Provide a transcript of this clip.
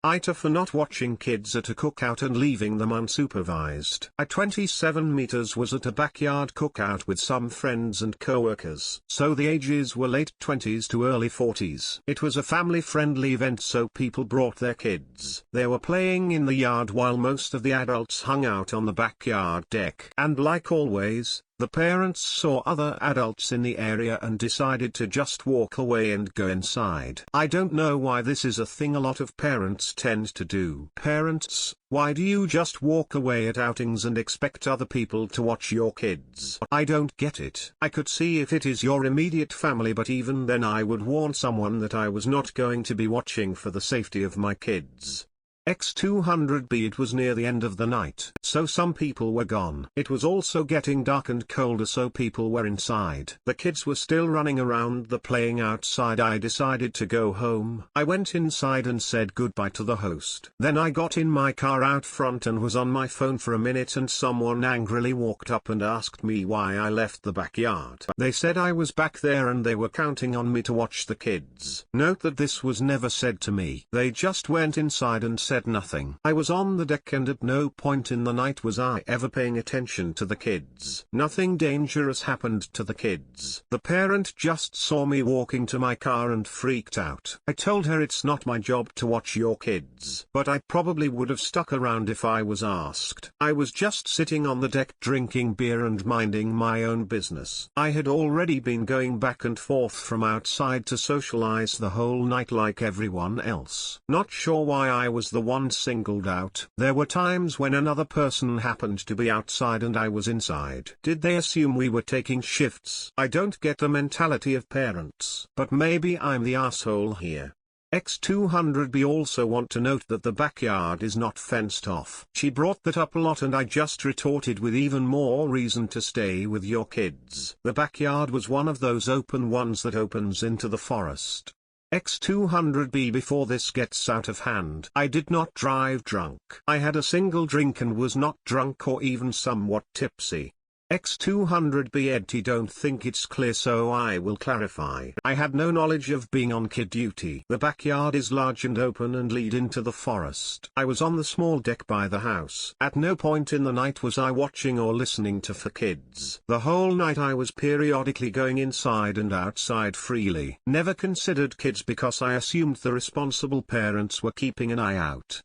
AITA for not watching kids at a cookout and leaving them unsupervised. I 27 meters was at a backyard cookout with some friends and co-workers. So the ages were late 20s to early 40s. It was a family-friendly event, so people brought their kids. They were playing in the yard while most of the adults hung out on the backyard deck. And like always, the parents saw other adults in the area and decided to just walk away and go inside. I don't know why this is a thing a lot of parents tend to do. Parents, why do you just walk away at outings and expect other people to watch your kids? I don't get it. I could see if it is your immediate family, but even then I would warn someone that I was not going to be watching for the safety of my kids. X200B. It was near the end of the night, so some people were gone. It was also getting dark and colder, so people were inside. The kids were still running around the playing outside. I decided to go home. I went inside and said goodbye to the host. Then I got in my car out front and was on my phone for a minute, and someone angrily walked up and asked me why I left the backyard. They said I was back there and they were counting on me to watch the kids. Note that this was never said to me. They just went inside and said nothing. I was on the deck and at no point in the night was I ever paying attention to the kids. Nothing dangerous happened to the kids. The parent just saw me walking to my car and freaked out. I told her it's not my job to watch your kids, but I probably would have stuck around if I was asked. I was just sitting on the deck drinking beer and minding my own business. I had already been going back and forth from outside to socialize the whole night like everyone else. Not sure why I was the one singled out. There were times when another person happened to be outside and I was inside. Did they assume we were taking shifts? I don't get the mentality of parents, but maybe I'm the asshole here. X200B. Also want to note that the backyard is not fenced off. She brought that up a lot and I just retorted with even more reason to stay with your kids. The backyard was one of those open ones that opens into the forest. X200B. Before this gets out of hand, I did not drive drunk. I had a single drink and was not drunk or even somewhat tipsy. X200B. Edty, don't think it's clear, so I will clarify. I had no knowledge of being on kid duty. The backyard is large and open and lead into the forest. I was on the small deck by the house. At no point in the night was I watching or listening to for kids. The whole night I was periodically going inside and outside freely. Never considered kids because I assumed the responsible parents were keeping an eye out.